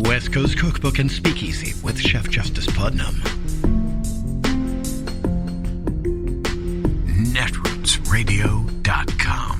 West Coast Cookbook and Speakeasy with Chef Justice Putnam. Netrootsradio.com.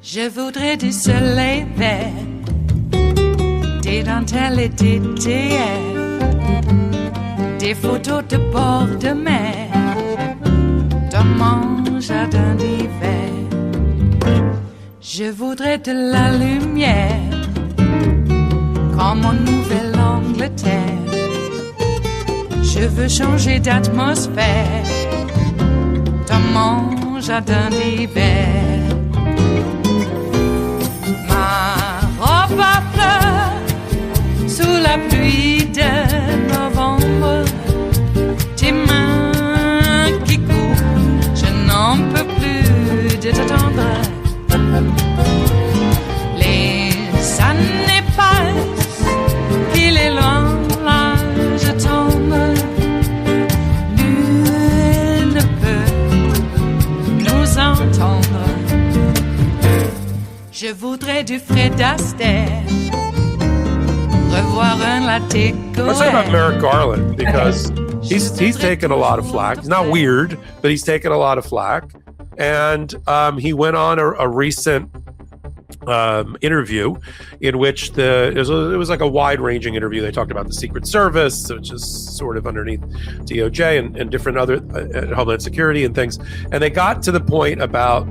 Je voudrais du soleil vert, des dentelles et des théières, des photos de bord de mer, dans mon jardin d'hiver. Je voudrais de la lumière, comme en Nouvelle-Angleterre. Je veux changer d'atmosphère, dans mon jardin d'hiver. À fleurs sous la pluie de novembre, tes mains qui courent, je n'en peux plus de t'attendre. Les années passent, il est loin, là je tombe. Nul ne peut nous entendre. Je voudrais du Fred Astaire, revoir un latte. Let's talk about Merrick Garland, because he's taken a lot of flack. He's not weird, but he's taken a lot of flack. And he went on a recent interview in which it was like a wide-ranging interview. They talked about the Secret Service, which is sort of underneath DOJ and different other Homeland Security and things. And they got to the point about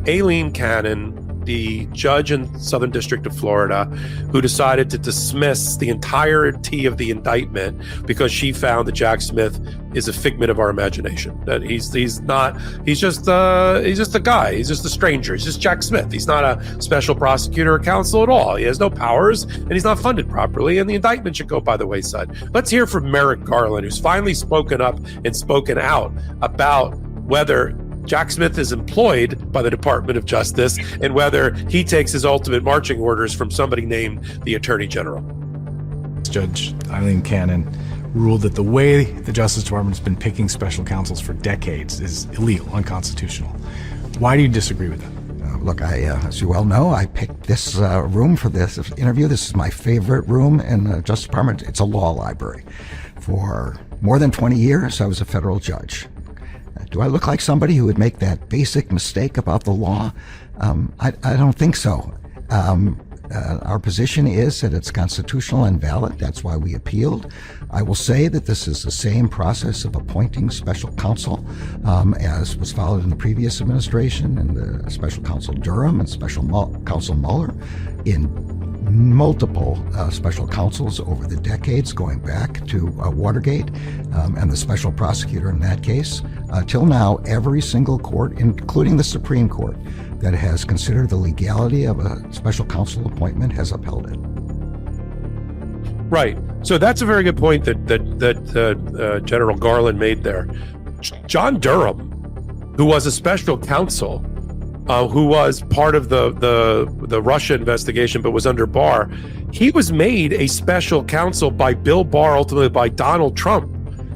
Aileen Cannon, the judge in Southern District of Florida, who decided to dismiss the entirety of the indictment because she found that Jack Smith is a figment of our imagination. That he's just a guy. He's just a stranger. He's just Jack Smith. He's not a special prosecutor or counsel at all. He has no powers, and he's not funded properly, and the indictment should go by the wayside. Let's hear from Merrick Garland, who's finally spoken up and spoken out about whether Jack Smith is employed by the Department of Justice and whether he takes his ultimate marching orders from somebody named the Attorney General. Judge Aileen Cannon ruled that the way the Justice Department has been picking special counsels for decades is illegal, unconstitutional. Why do you disagree with that? Look, as you well know, I picked this room for this interview. This is my favorite room in the Justice Department. It's a law library. For more than 20 years, I was a federal judge. Do I look like somebody who would make that basic mistake about the law? I don't think so. Our position is that it's constitutional and valid. That's why we appealed. I will say that this is the same process of appointing special counsel as was followed in the previous administration and the special counsel Durham and special counsel Mueller in multiple special counsels over the decades going back to Watergate and the special prosecutor in that case. Till now, every single court, including the Supreme Court, that has considered the legality of a special counsel appointment has upheld it. Right. So that's a very good point that General Garland made there. John Durham, who was a special counsel, who was part of the Russia investigation but was under Barr, he was made a special counsel by Bill Barr, ultimately by Donald Trump.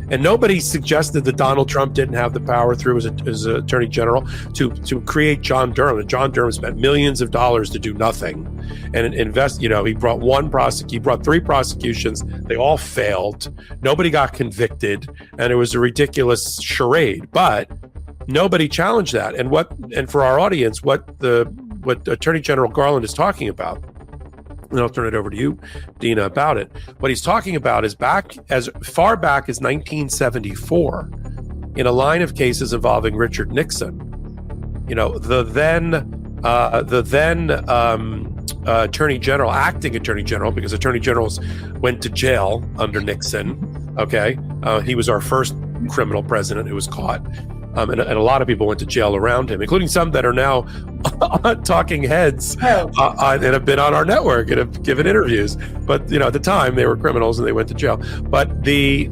And nobody suggested that Donald Trump didn't have the power through his attorney general to create John Durham. And John Durham spent millions of dollars to do nothing and invest. He brought he brought 3 prosecutions. They all failed. Nobody got convicted, and it was a ridiculous charade. But nobody challenged that. And for our audience, what Attorney General Garland is talking about, and I'll turn it over to you, Dina, about it. What he's talking about is back as far back as 1974, in a line of cases involving Richard Nixon. The then Attorney General, acting Attorney General, because Attorney Generals went to jail under Nixon. Okay, he was our first criminal president who was caught. And a lot of people went to jail around him, including some that are now talking heads and have been on our network and have given interviews. But at the time they were criminals and they went to jail. But the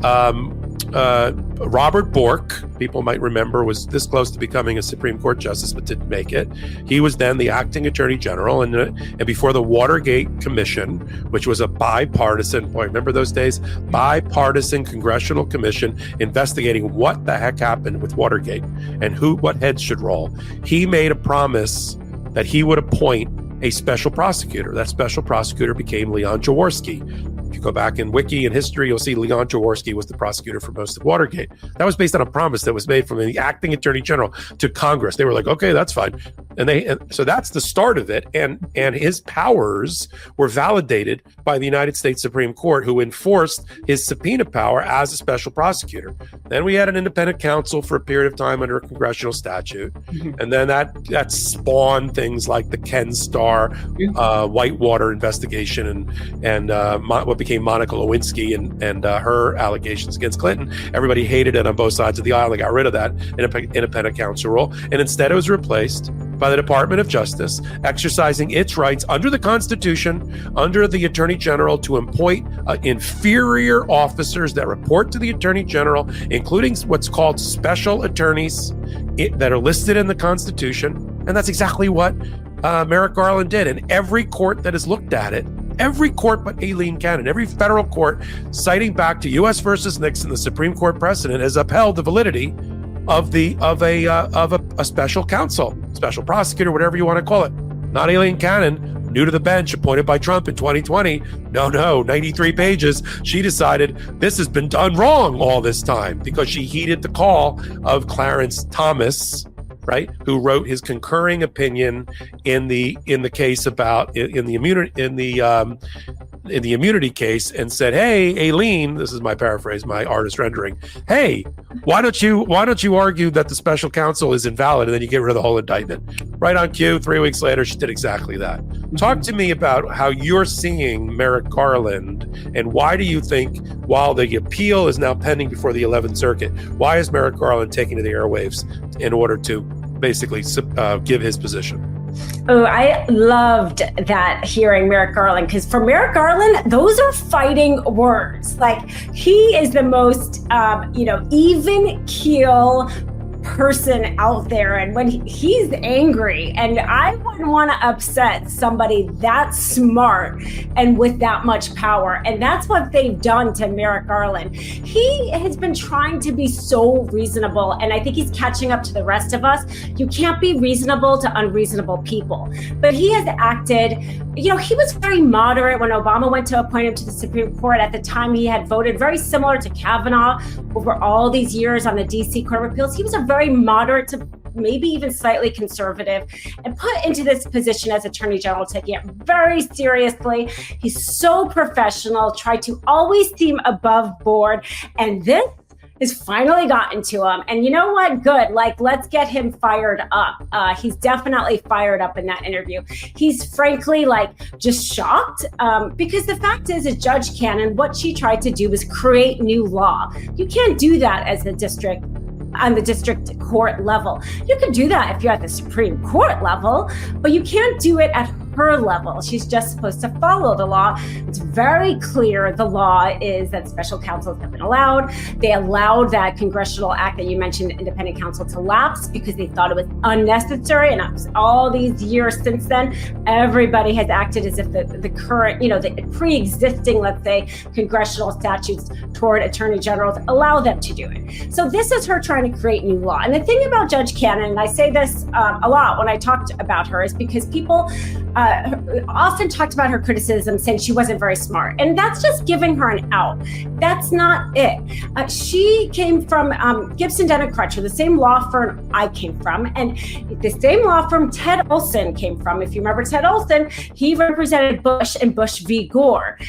Robert Bork, people might remember, was this close to becoming a Supreme Court justice but didn't make it. He was then the acting attorney general, and before the Watergate Commission, which was a bipartisan, remember those days? Bipartisan congressional commission investigating what the heck happened with Watergate and what heads should roll. He made a promise that he would appoint a special prosecutor. That special prosecutor became Leon Jaworski. If you go back in Wiki and history, you'll see Leon Jaworski was the prosecutor for most of Watergate. That was based on a promise that was made from the acting attorney general to Congress. They were like, okay, that's fine. And so that's the start of it. And his powers were validated by the United States Supreme Court, who enforced his subpoena power as a special prosecutor. Then we had an independent counsel for a period of time under a congressional statute. Mm-hmm. And then that spawned things like the Ken Starr Whitewater investigation and what became Monica Lewinsky and her allegations against Clinton. Everybody hated it on both sides of the aisle. They got rid of that independent counsel role. And instead it was replaced by the Department of Justice, exercising its rights under the Constitution, under the Attorney General, to appoint inferior officers that report to the Attorney General, including what's called special attorneys that are listed in the Constitution. And that's exactly what Merrick Garland did. And every court that has looked at it, every court but Aileen Cannon, every federal court citing back to U.S. versus Nixon, the Supreme Court precedent, has upheld the validity of a special counsel, special prosecutor, whatever you want to call it. Not Aileen Cannon, new to the bench, appointed by Trump in 2020. No, 93 pages. She decided this has been done wrong all this time because she heeded the call of Clarence Thomas, right, who wrote his concurring opinion in the case about in the immunity case, and said, "Hey, Aileen," this is my paraphrase, my artist rendering. "Hey, why don't you argue that the special counsel is invalid, and then you get rid of the whole indictment?" Right on cue. 3 weeks later, she did exactly that. Talk to me about how you're seeing Merrick Garland, and why do you think, while the appeal is now pending before the 11th Circuit, why is Merrick Garland taking to the airwaves in order to basically give his position? Oh, I loved that, hearing Merrick Garland, because for Merrick Garland, those are fighting words. Like, he is the most, even keel person out there, and when he's angry, and I wouldn't want to upset somebody that smart and with that much power, and that's what they've done to Merrick Garland. He has been trying to be so reasonable, and I think he's catching up to the rest of us. You can't be reasonable to unreasonable people, but he has acted, he was very moderate when Obama went to appoint him to the Supreme Court. At the time, he had voted very similar to Kavanaugh over all these years on the DC Court of Appeals. He was a very moderate to maybe even slightly conservative, and put into this position as Attorney General, taking it very seriously. He's so professional, tried to always seem above board, and this has finally gotten to him. And you know what? Good. Let's get him fired up. He's definitely fired up in that interview. He's frankly just shocked because the fact is Judge Cannon, what she tried to do was create new law. You can't do that as on the district court level. You can do that if you're at the Supreme Court level, but you can't do it at her level. She's just supposed to follow the law. It's very clear the law is that special counsels have been allowed. They allowed that congressional act that you mentioned, independent counsel, to lapse because they thought it was unnecessary. And all these years since then, everybody has acted as if the current, the pre-existing, let's say, congressional statutes toward attorney generals allow them to do it. So this is her trying to create new law. And the thing about Judge Cannon, and I say this a lot when I talked about her, is because people often talked about her criticism, saying she wasn't very smart. And that's just giving her an out. That's not it. She came from Gibson, Dun & Crutcher, the same law firm I came from, and the same law firm Ted Olson came from. If you remember Ted Olson, he represented Bush and Bush v. Gore.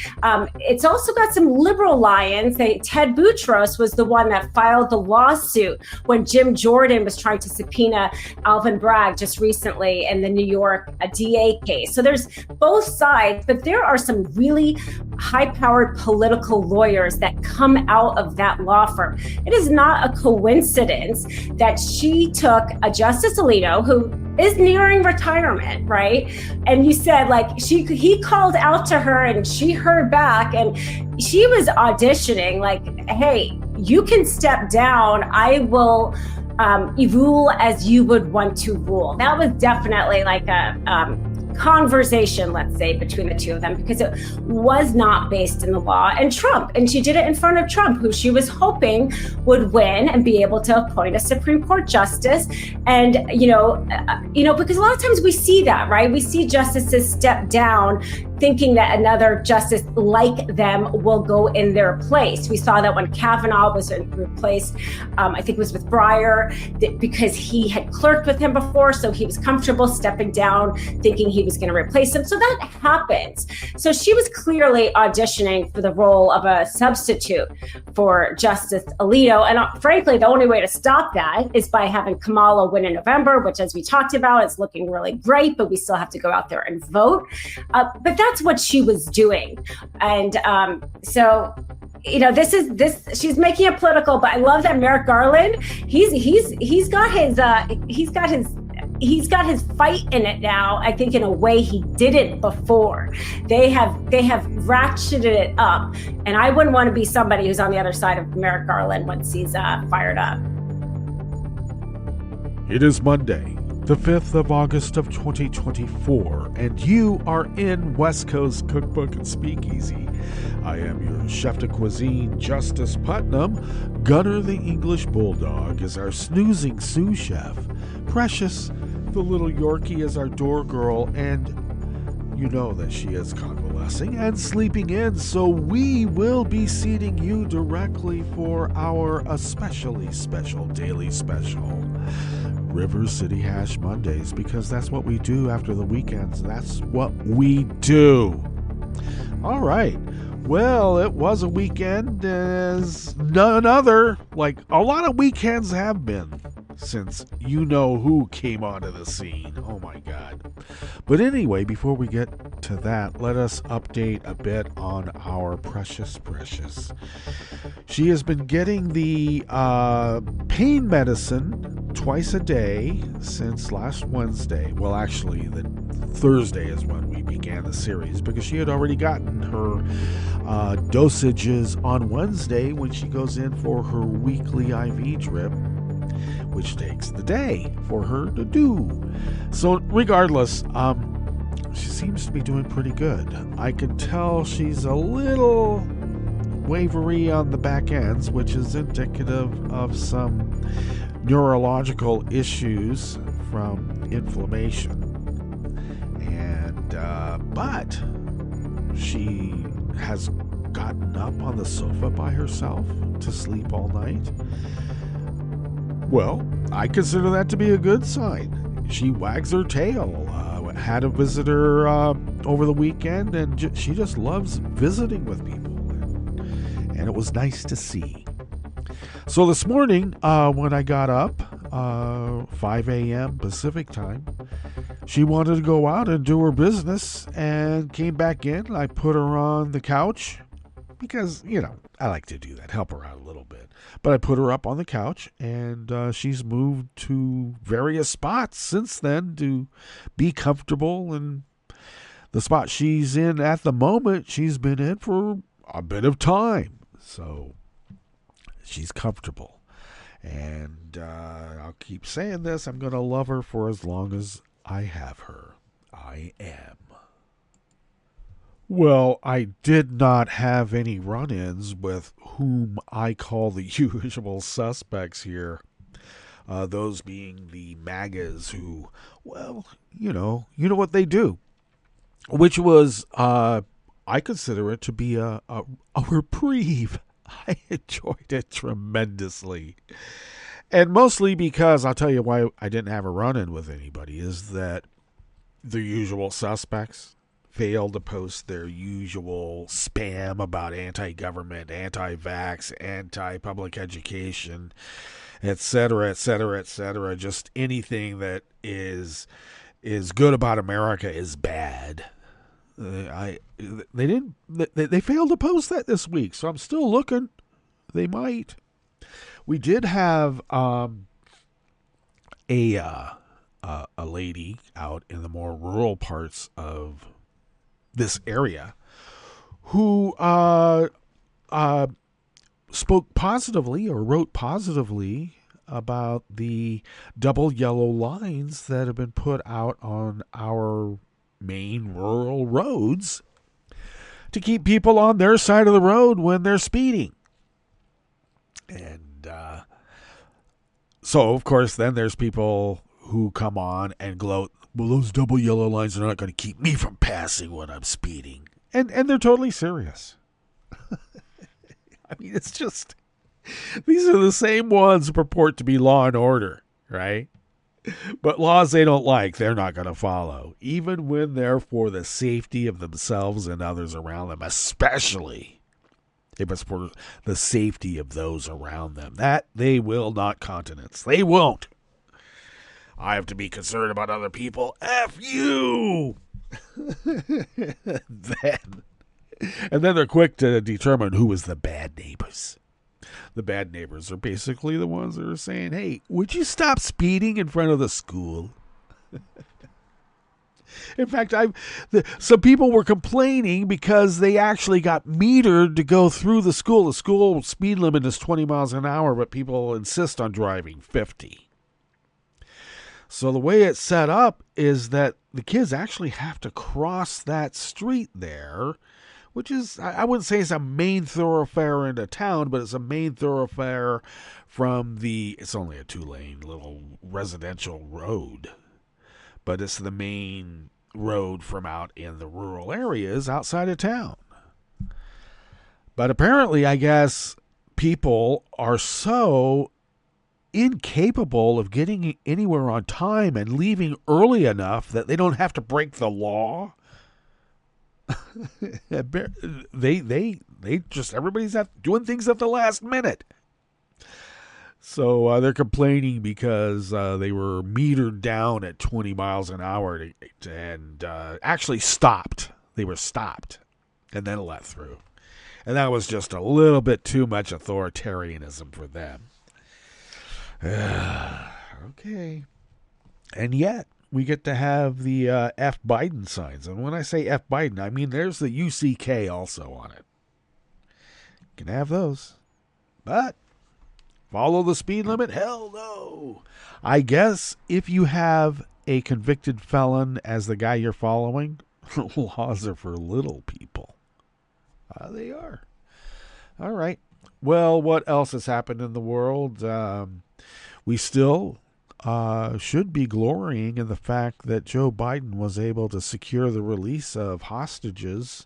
It's also got some liberal lions. Ted Boutros was the one that filed the lawsuit when Jim Jordan was trying to subpoena Alvin Bragg just recently in the New York DA case. case. So there's both sides, but there are some really high-powered political lawyers that come out of that law firm. It is not a coincidence that she took a Justice Alito who is nearing retirement, right? And you said he called out to her and she heard back, and she was auditioning like, hey, you can step down. I will rule as you would want to rule. That was definitely like a conversation, let's say, between the two of them, because it was not based in the law. And Trump, and she did it in front of Trump, who she was hoping would win and be able to appoint a Supreme Court justice. And because a lot of times we see that, right? We see justices step down thinking that another justice like them will go in their place. We saw that when Kavanaugh was replaced, I think it was with Breyer, because he had clerked with him before, so he was comfortable stepping down, thinking he was going to replace him. So that happens. So she was clearly auditioning for the role of a substitute for Justice Alito. And frankly, the only way to stop that is by having Kamala win in November, which, as we talked about, is looking really great, but we still have to go out there and vote. But that's what she was doing. And so she's making it political, but I love that Merrick Garland, he's got his fight in it now, I think, in a way he didn't before. They have ratcheted it up, and I wouldn't want to be somebody who's on the other side of Merrick Garland once he's fired up. It is Monday, the 5th of August of 2024, and you are in West Coast Cookbook and Speakeasy. I am your chef de cuisine, Justice Putnam. Gunner the English Bulldog is our snoozing sous chef. Precious, the little Yorkie, is our door girl, and you know that she is convalescing and sleeping in, so we will be seating you directly for our especially special daily special, River City Hash Mondays, because that's what we do after the weekends. That's what we do. All right. Well, it was a weekend as none other, like a lot of weekends have been since you know who came onto the scene. Oh my God. But anyway, before we get to that, let us update a bit on our Precious. She has been getting the pain medicine twice a day since last Wednesday. Well, actually, the Thursday is when we began the series, because she had already gotten her dosages on Wednesday when she goes in for her weekly IV drip, which takes the day for her to do. So regardless, she seems to be doing pretty good. I can tell she's a little wavery on the back ends, which is indicative of some neurological issues from inflammation. But she has gotten up on the sofa by herself to sleep all night. Well, I consider that to be a good sign. She wags her tail. Had a visitor over the weekend, and she just loves visiting with people. And it was nice to see. So this morning, when I got up, 5 a.m. Pacific time, she wanted to go out and do her business and came back in. I put her on the couch because, I like to do that, help her out a little bit. But I put her up on the couch, and she's moved to various spots since then to be comfortable. And the spot she's in at the moment, she's been in for a bit of time. So she's comfortable. And I'll keep saying this, I'm going to love her for as long as I have her. I am. Well, I did not have any run-ins with whom I call the usual suspects here. Those being the MAGAs who, well, you know what they do. Which was, I consider it to be a reprieve. I enjoyed it tremendously. And mostly because, I'll tell you why I didn't have a run-in with anybody, is that the usual suspects failed to post their usual spam about anti-government, anti-vax, anti-public education, etc., etc., etc. Just anything that is is good about America is bad. They failed to post that this week, so I'm still looking. They might. We did have a lady out in the more rural parts of this area who spoke positively or wrote positively about the double yellow lines that have been put out on our main rural roads to keep people on their side of the road when they're speeding. And so, of course, then there's people who come on and gloat, well, those double yellow lines are not going to keep me from passing when I'm speeding. And they're totally serious. I mean, it's just, these are the same ones who purport to be law and order, right? But laws they don't like, they're not going to follow, even when they're for the safety of themselves and others around them, especially if it's for the safety of those around them. That they will not countenance. They won't. I have to be concerned about other people. F you! And then they're quick to determine who is the bad neighbors. The bad neighbors are basically the ones that are saying, hey, would you stop speeding in front of the school? In fact, some people were complaining because they actually got metered to go through the school. The school speed limit is 20 miles an hour, but people insist on driving 50. So the way it's set up is that the kids actually have to cross that street there, which is, I wouldn't say it's a main thoroughfare into town, but it's a main thoroughfare from it's only a 2-lane little residential road, but it's the main road from out in the rural areas outside of town. But apparently, I guess, people are so incapable of getting anywhere on time and leaving early enough that they don't have to break the law. They just, everybody's doing things at the last minute. So they're complaining because they were metered down at 20 miles an hour and actually stopped. They were stopped and then let through. And that was just a little bit too much authoritarianism for them. Okay. And yet, we get to have the F. Biden signs. And when I say F. Biden, I mean there's the UCK also on it. You can have those. But follow the speed limit? Hell no. I guess if you have a convicted felon as the guy you're following, laws are for little people. They are. All right. Well, what else has happened in the world? We still should be glorying in the fact that Joe Biden was able to secure the release of hostages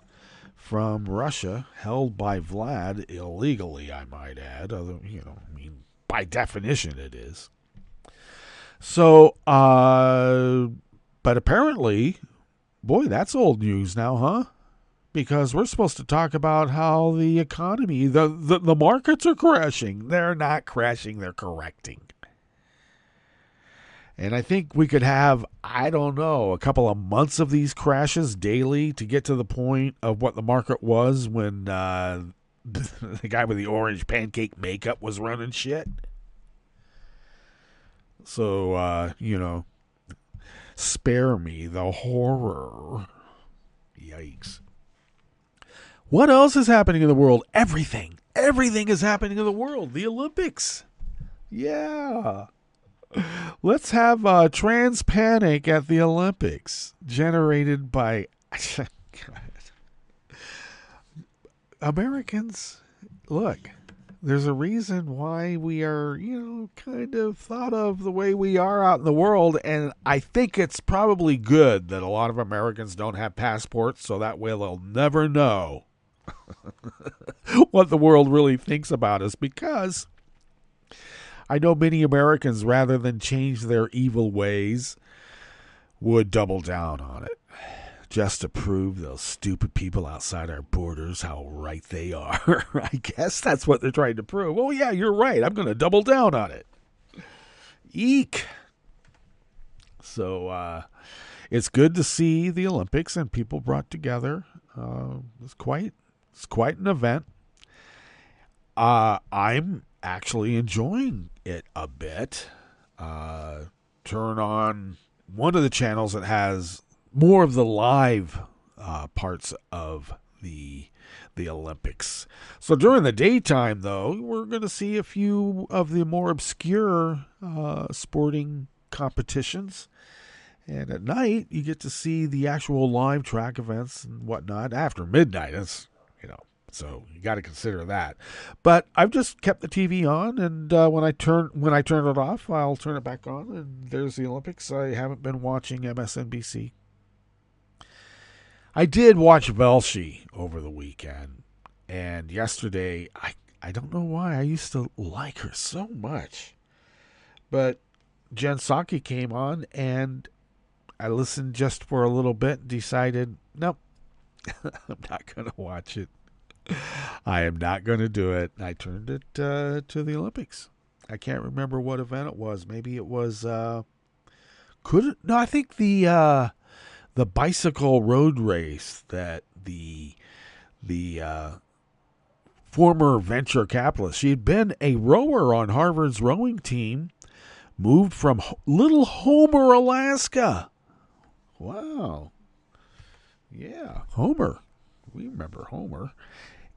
from Russia, held by Vlad illegally, I might add. Although, by definition it is. So, but apparently, boy, that's old news now, huh? Because we're supposed to talk about how the economy, the markets are crashing. They're not crashing, they're correcting. And I think we could have, I don't know, a couple of months of these crashes daily to get to the point of what the market was when the guy with the orange pancake makeup was running shit. So, spare me the horror. Yikes. What else is happening in the world? Everything. Everything is happening in the world. The Olympics. Yeah. Let's have a trans panic at the Olympics generated by Americans. Look, there's a reason why we are, kind of thought of the way we are out in the world. And I think it's probably good that a lot of Americans don't have passports, so that way they'll never know what the world really thinks about us, because I know many Americans, rather than change their evil ways, would double down on it, just to prove those stupid people outside our borders how right they are. I guess that's what they're trying to prove. Oh, yeah, you're right. I'm going to double down on it. Eek. So, it's good to see the Olympics and people brought together. It's quite an event. I'm actually enjoying it a bit. Turn on one of the channels that has more of the live parts of the Olympics. So during the daytime, though, we're going to see a few of the more obscure sporting competitions. And at night, you get to see the actual live track events and whatnot after midnight. It's, so you got to consider that. But I've just kept the TV on, and when I turn it off, I'll turn it back on, and there's the Olympics. I haven't been watching MSNBC. I did watch Velshi over the weekend, and yesterday, I don't know why, I used to like her so much. But Jen Psaki came on, and I listened just for a little bit, decided, nope, I'm not going to watch it. I am not going to do it. I turned it to the Olympics. I can't remember what event it was. Maybe it was, I think the bicycle road race that the former venture capitalist, she had been a rower on Harvard's rowing team, moved from Little Homer, Alaska. Wow. Yeah, Homer. We remember Homer.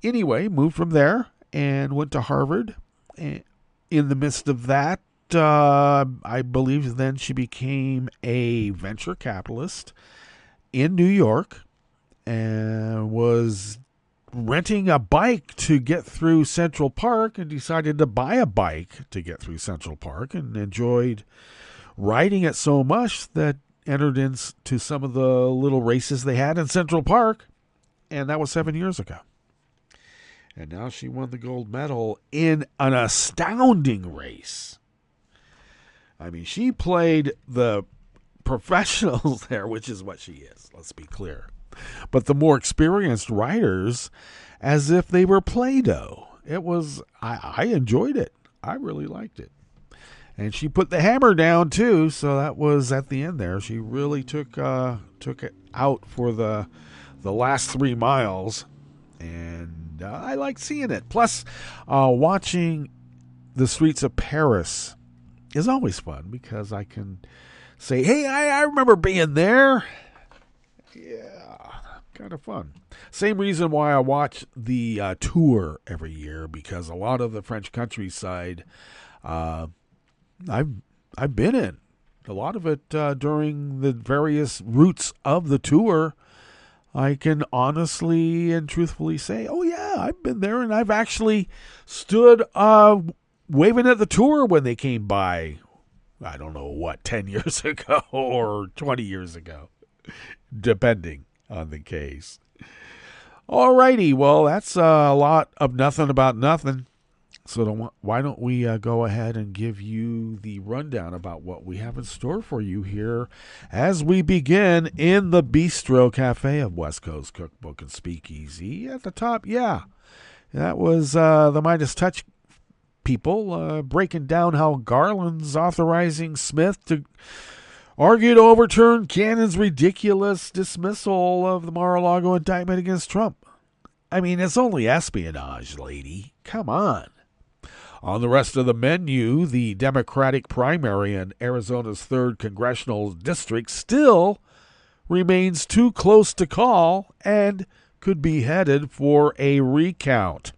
Anyway, moved from there and went to Harvard. And in the midst of that, I believe then she became a venture capitalist in New York and was renting a bike to get through Central Park and decided to buy a bike to get through Central Park and enjoyed riding it so much that entered into some of the little races they had in Central Park. And that was 7 years ago. And now she won the gold medal in an astounding race. I mean, she played the professionals there, which is what she is, let's be clear. But the more experienced riders, as if they were Play-Doh. It was, I enjoyed it. I really liked it. And she put the hammer down, too, so that was at the end there. She really took it out for the last 3 miles. And I like seeing it. Plus, watching the streets of Paris is always fun because I can say, hey, I remember being there. Yeah, kind of fun. Same reason why I watch the tour every year, because a lot of the French countryside I've been in. A lot of it during the various routes of the tour, I can honestly and truthfully say, oh yeah, I've been there, and I've actually stood waving at the tour when they came by, I don't know what, 10 years ago or 20 years ago, depending on the case. Alrighty, well, that's a lot of nothing about nothing. So why don't we go ahead and give you the rundown about what we have in store for you here as we begin in the Bistro Cafe of West Coast Cookbook and Speakeasy. At the top, yeah, that was the Midas Touch people breaking down how Garland's authorizing Smith to argue to overturn Cannon's ridiculous dismissal of the Mar-a-Lago indictment against Trump. I mean, it's only espionage, lady. Come on. On the rest of the menu, the Democratic primary in Arizona's 3rd Congressional District still remains too close to call and could be headed for a recount.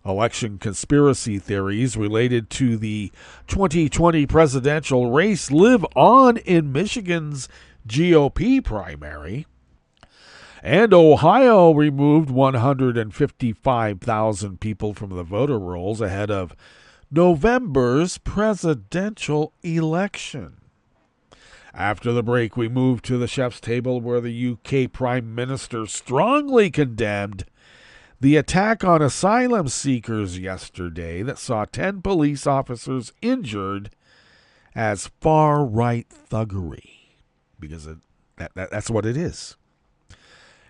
Election conspiracy theories related to the 2020 presidential race live on in Michigan's GOP primary. And Ohio removed 155,000 people from the voter rolls ahead of November's presidential election. After the break, we move to the chef's table, where the UK Prime Minister strongly condemned the attack on asylum seekers yesterday that saw 10 police officers injured as far-right thuggery. Because that's what it is.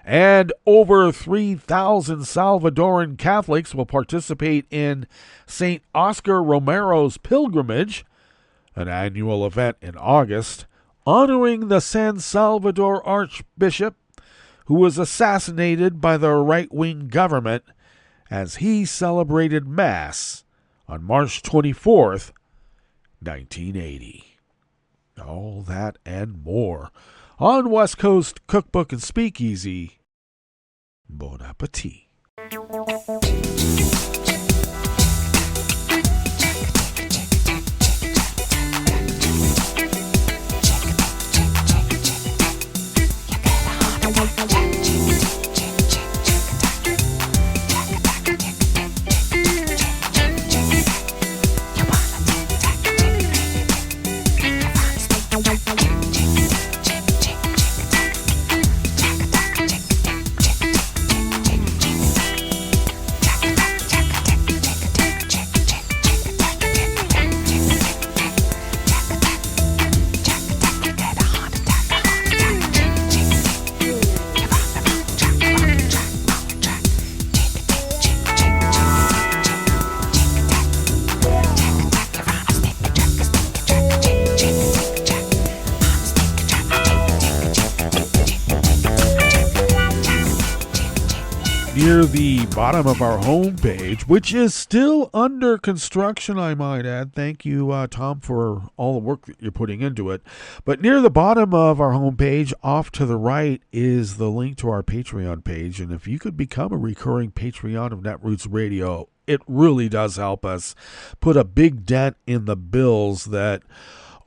And over 3,000 Salvadoran Catholics will participate in St. Oscar Romero's Pilgrimage, an annual event in August, honoring the San Salvador Archbishop who was assassinated by the right-wing government as he celebrated Mass on March 24th, 1980. All that and more on West Coast Cookbook and Speakeasy. Bon appetit. Near the bottom of our homepage, which is still under construction, I might add. Thank you, Tom, for all the work that you're putting into it. But near the bottom of our homepage, off to the right, is the link to our Patreon page. And if you could become a recurring Patreon of Netroots Radio, it really does help us put a big dent in the bills that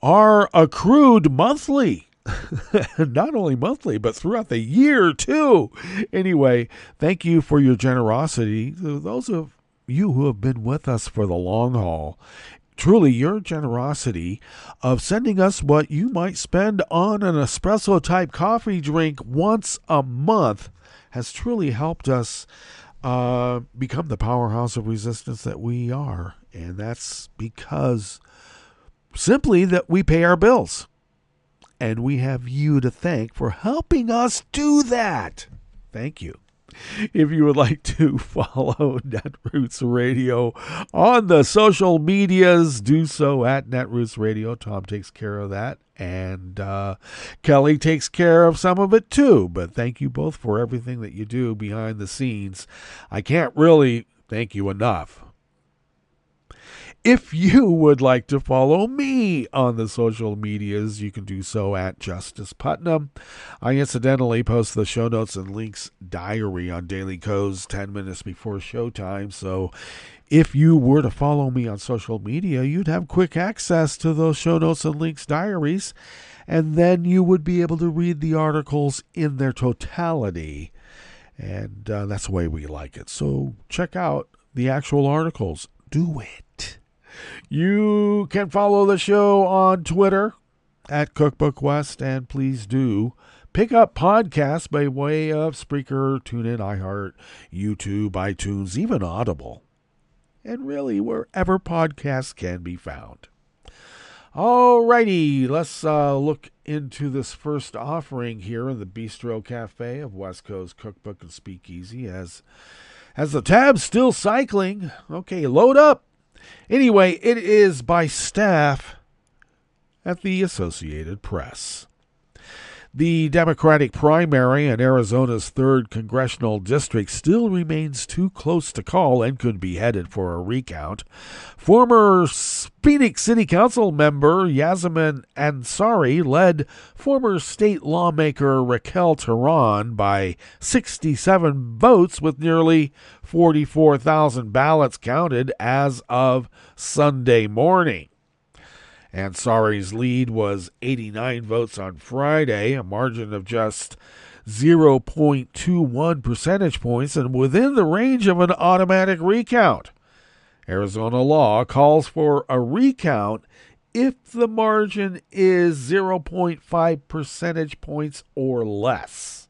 are accrued monthly. Not only monthly, but throughout the year, too. Anyway, thank you for your generosity. Those of you who have been with us for the long haul, truly your generosity of sending us what you might spend on an espresso-type coffee drink once a month has truly helped us become the powerhouse of resistance that we are. And that's because simply that we pay our bills. And we have you to thank for helping us do that. Thank you. If you would like to follow Netroots Radio on the social medias, do so at Netroots Radio. Tom takes care of that. And Kelly takes care of some of it too. But thank you both for everything that you do behind the scenes. I can't really thank you enough. If you would like to follow me on the social medias, you can do so at Justice Putnam. I incidentally post the show notes and links diary on Daily Co's 10 minutes before showtime. So if you were to follow me on social media, you'd have quick access to those show notes and links diaries. And then you would be able to read the articles in their totality. And that's the way we like it. So check out the actual articles. Do it. You can follow the show on Twitter at Cookbook West, and please do pick up podcasts by way of Spreaker, TuneIn, iHeart, YouTube, iTunes, even Audible, and really wherever podcasts can be found. Alrighty, let's look into this first offering here in the Bistro Cafe of West Coast Cookbook and Speakeasy as the tab's still cycling. Okay, load up. Anyway, it is by staff at the Associated Press. The Democratic primary in Arizona's 3rd Congressional District still remains too close to call and could be headed for a recount. Former Phoenix City Council member Yasemin Ansari led former state lawmaker Raquel Tehran by 67 votes with nearly 44,000 ballots counted as of Sunday morning. Ansari's lead was 89 votes on Friday, a margin of just 0.21 percentage points and within the range of an automatic recount. Arizona law calls for a recount if the margin is 0.5 percentage points or less.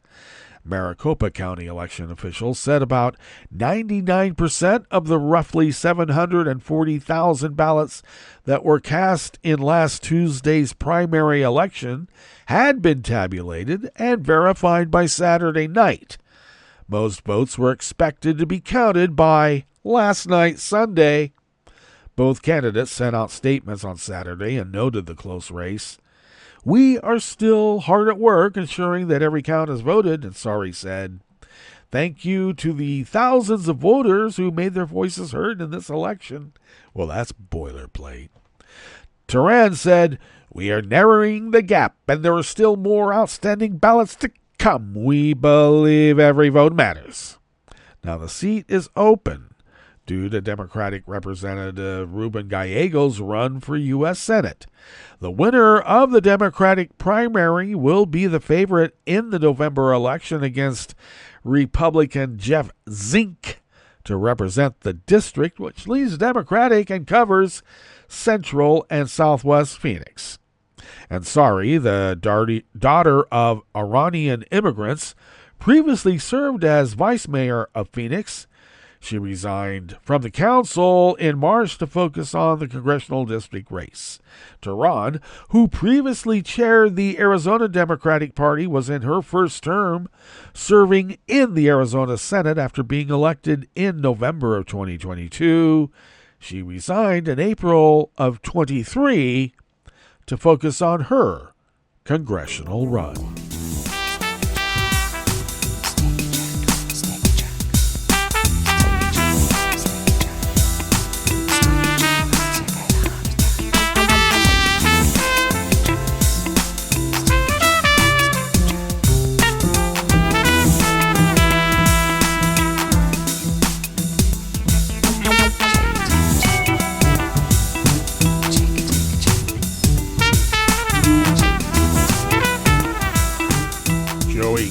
Maricopa County election officials said about 99% of the roughly 740,000 ballots that were cast in last Tuesday's primary election had been tabulated and verified by Saturday night. Most votes were expected to be counted by last night, Sunday. Both candidates sent out statements on Saturday and noted the close race. We are still hard at work ensuring that every count is voted, Ansari said. Thank you to the thousands of voters who made their voices heard in this election. Well, that's boilerplate. Tehran said, we are narrowing the gap, and there are still more outstanding ballots to come. We believe every vote matters. Now, the seat is open due to Democratic Representative Ruben Gallego's run for U.S. Senate. The winner of the Democratic primary will be the favorite in the November election against Republican Jeff Zink to represent the district, which leads Democratic and covers Central and Southwest Phoenix. Ansari, the daughter of Iranian immigrants, previously served as vice mayor of Phoenix. She resigned from the council in March to focus on the congressional district race. Tehran, who previously chaired the Arizona Democratic Party, was in her first term, serving in the Arizona Senate after being elected in November of 2022. She resigned in April of 23 to focus on her congressional run.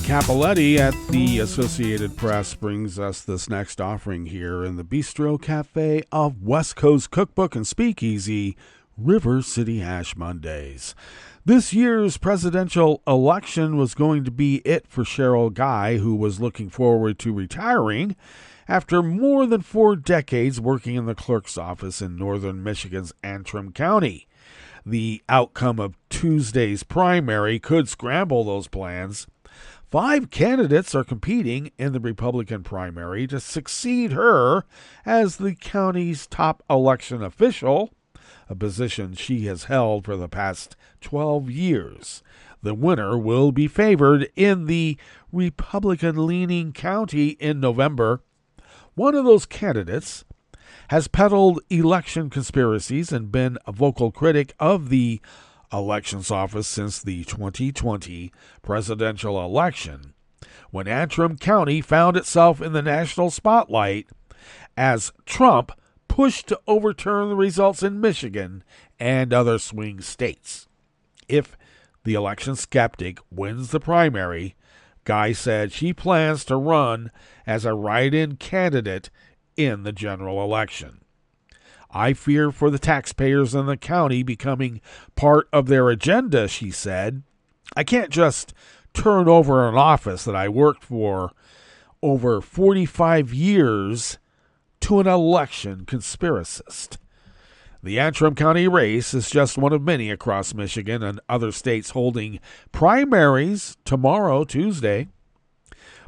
Capoletti at the Associated Press brings us this next offering here in the Bistro Cafe of West Coast Cookbook and Speakeasy, River City Hash Mondays. This year's presidential election was going to be it for Cheryl Guy, who was looking forward to retiring after more than 4 decades working in the clerk's office in northern Michigan's Antrim County. The outcome of Tuesday's primary could scramble those plans. 5 candidates are competing in the Republican primary to succeed her as the county's top election official, a position she has held for the past 12 years. The winner will be favored in the Republican-leaning county in November. One of those candidates has peddled election conspiracies and been a vocal critic of the elections office since the 2020 presidential election, when Antrim County found itself in the national spotlight as Trump pushed to overturn the results in Michigan and other swing states. If the election skeptic wins the primary, Guy said she plans to run as a write-in candidate in the general election. I fear for the taxpayers in the county becoming part of their agenda, she said. I can't just turn over an office that I worked for over 45 years to an election conspiracist. The Antrim County race is just one of many across Michigan and other states holding primaries tomorrow, Tuesday.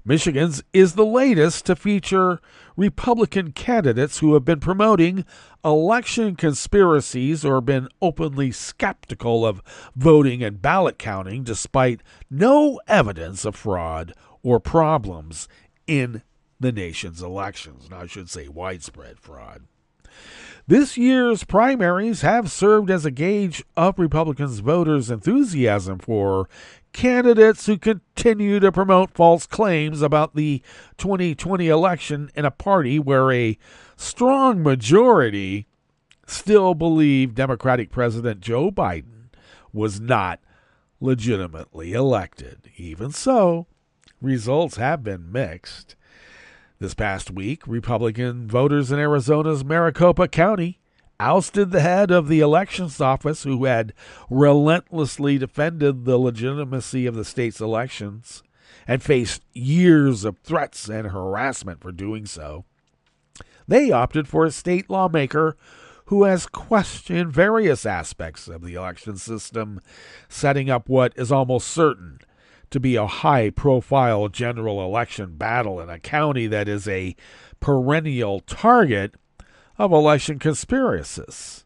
Michigan's is the latest to feature Republican candidates who have been promoting election conspiracies or been openly skeptical of voting and ballot counting despite no evidence of fraud or problems in the nation's elections. Now, I should say widespread fraud. This year's primaries have served as a gauge of Republicans' voters' enthusiasm for candidates who continue to promote false claims about the 2020 election in a party where a strong majority still believe Democratic President Joe Biden was not legitimately elected. Even so, results have been mixed. This past week, Republican voters in Arizona's Maricopa County ousted the head of the elections office who had relentlessly defended the legitimacy of the state's elections and faced years of threats and harassment for doing so. They opted for a state lawmaker who has questioned various aspects of the election system, setting up what is almost certain to be a high-profile general election battle in a county that is a perennial target of election conspiracists.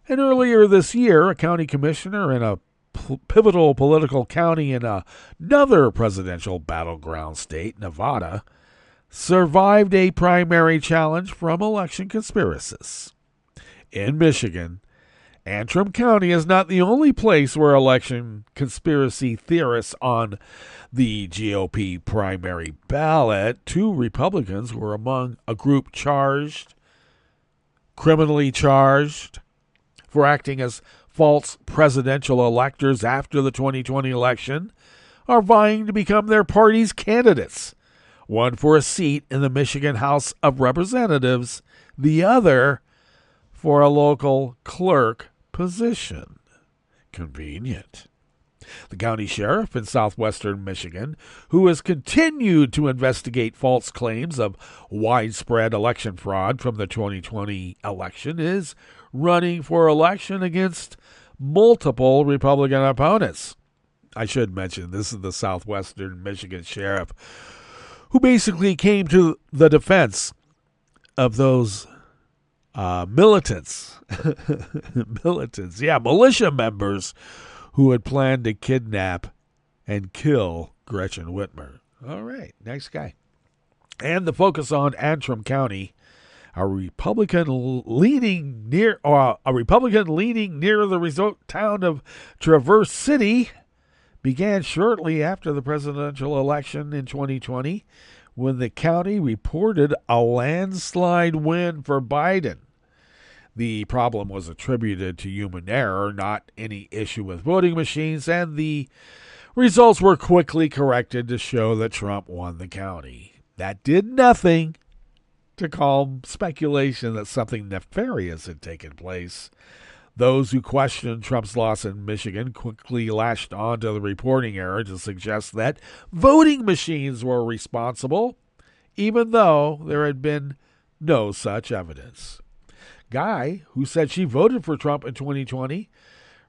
And earlier this year, a county commissioner in a pivotal political county in another presidential battleground state, Nevada, survived a primary challenge from election conspiracists. In Michigan, Antrim County is not the only place where election conspiracy theorists on the GOP primary ballot, 2 Republicans were among a group criminally charged, for acting as false presidential electors after the 2020 election, are vying to become their party's candidates, one for a seat in the Michigan House of Representatives, the other for a local clerk position. Convenient. The county sheriff in southwestern Michigan, who has continued to investigate false claims of widespread election fraud from the 2020 election, is running for election against multiple Republican opponents. I should mention this is the southwestern Michigan sheriff who basically came to the defense of those militia members who had planned to kidnap and kill Gretchen Whitmer. All right, next guy. And the focus on Antrim County, a Republican leaning near the resort town of Traverse City, began shortly after the presidential election in 2020, when the county reported a landslide win for Biden. The problem was attributed to human error, not any issue with voting machines, and the results were quickly corrected to show that Trump won the county. That did nothing to calm speculation that something nefarious had taken place. Those who questioned Trump's loss in Michigan quickly latched on to the reporting error to suggest that voting machines were responsible, even though there had been no such evidence. Guy, who said she voted for Trump in 2020,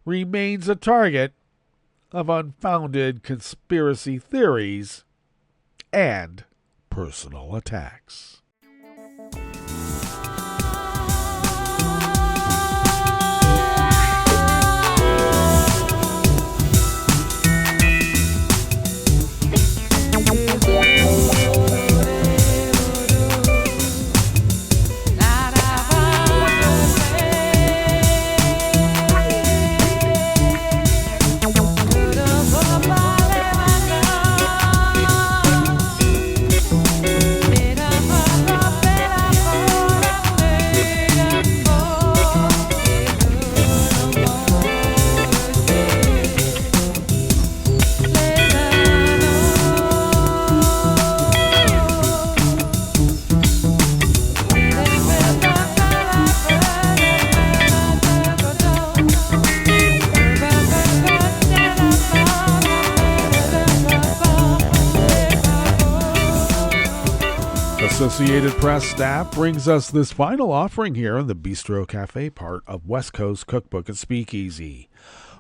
remains a target of unfounded conspiracy theories and personal attacks. Associated Press staff brings us this final offering here in the Bistro Cafe part of West Coast Cookbook and Speakeasy.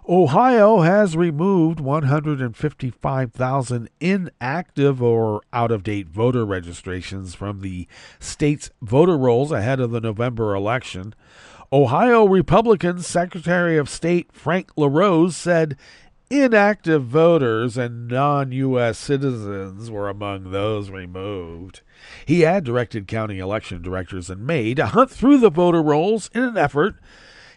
Ohio has removed 155,000 inactive or out-of-date voter registrations from the state's voter rolls ahead of the November election. Ohio Republican Secretary of State Frank LaRose said inactive voters and non-U.S. citizens were among those removed. He had directed county election directors in May to hunt through the voter rolls in an effort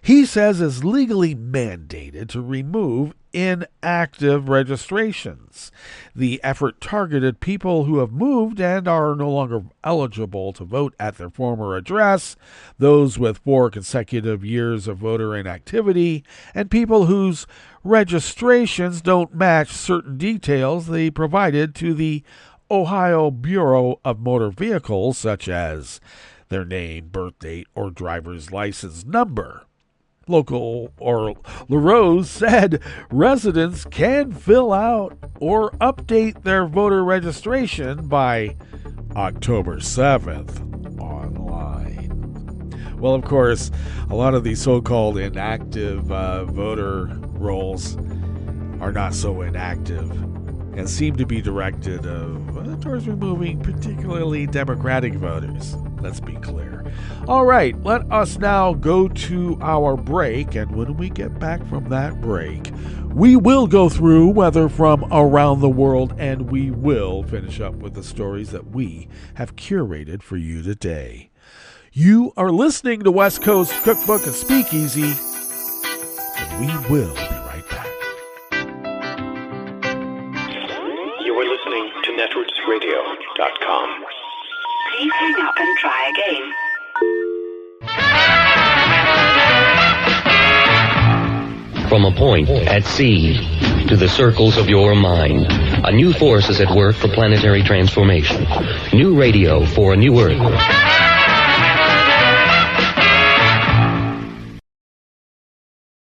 he says is legally mandated to remove inactive registrations. The effort targeted people who have moved and are no longer eligible to vote at their former address, those with 4 consecutive years of voter inactivity, and people whose registrations don't match certain details they provided to the Ohio Bureau of Motor Vehicles, such as their name, birth date, or driver's license number. LaRose said residents can fill out or update their voter registration by October 7th online. Well, of course, a lot of these so-called inactive voter rolls are not so inactive and seem to be directed towards removing particularly Democratic voters. Let's be clear. All right, let us now go to our break, and when we get back from that break, we will go through weather from around the world, and we will finish up with the stories that we have curated for you today. You are listening to West Coast Cookbook and Speakeasy, and we will be right back. You are listening to netrootsradio.com. Please hang up and try again. From a point at sea to the circles of your mind, a new force is at work for planetary transformation. New radio for a new Earth.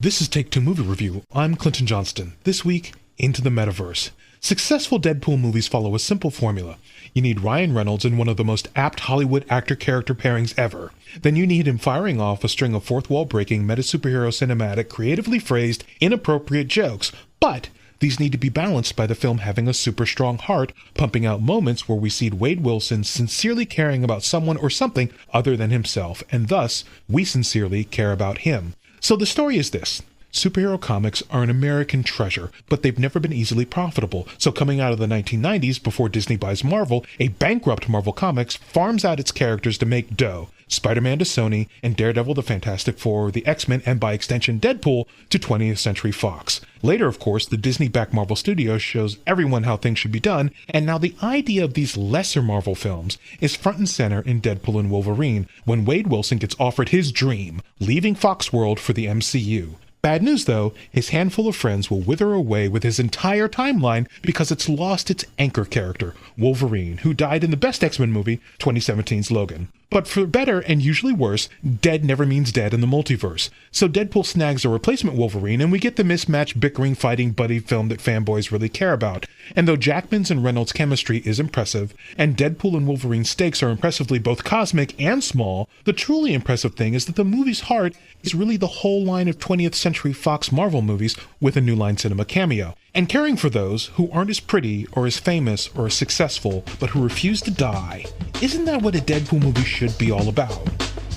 This is Take Two Movie Review. I'm Clinton Johnston. This week, into the metaverse. Successful Deadpool movies follow a simple formula. You need Ryan Reynolds in one of the most apt Hollywood actor-character pairings ever. Then you need him firing off a string of fourth-wall-breaking, meta-superhero cinematic, creatively phrased, inappropriate jokes. But these need to be balanced by the film having a super strong heart, pumping out moments where we see Wade Wilson sincerely caring about someone or something other than himself, and thus, we sincerely care about him. So the story is this. Superhero comics are an American treasure, but they've never been easily profitable. So coming out of the 1990s, before Disney buys Marvel, a bankrupt Marvel Comics farms out its characters to make dough. Spider-Man to Sony, and Daredevil, the Fantastic Four, the X-Men, and by extension Deadpool to 20th Century Fox. Later, of course, the Disney-backed Marvel Studios shows everyone how things should be done, and now the idea of these lesser Marvel films is front and center in Deadpool and Wolverine, when Wade Wilson gets offered his dream, leaving Fox World for the MCU. Bad news, though, his handful of friends will wither away with his entire timeline because it's lost its anchor character, Wolverine, who died in the best X-Men movie, 2017's Logan. But for better and usually worse, dead never means dead in the multiverse. So Deadpool snags a replacement Wolverine, and we get the mismatched bickering fighting buddy film that fanboys really care about. And though Jackman's and Reynolds' chemistry is impressive, and Deadpool and Wolverine's stakes are impressively both cosmic and small, the truly impressive thing is that the movie's heart is really the whole line of 20th Century Fox Marvel movies with a New Line Cinema cameo. And caring for those who aren't as pretty or as famous or as successful, but who refuse to die. Isn't that what a Deadpool movie should be all about?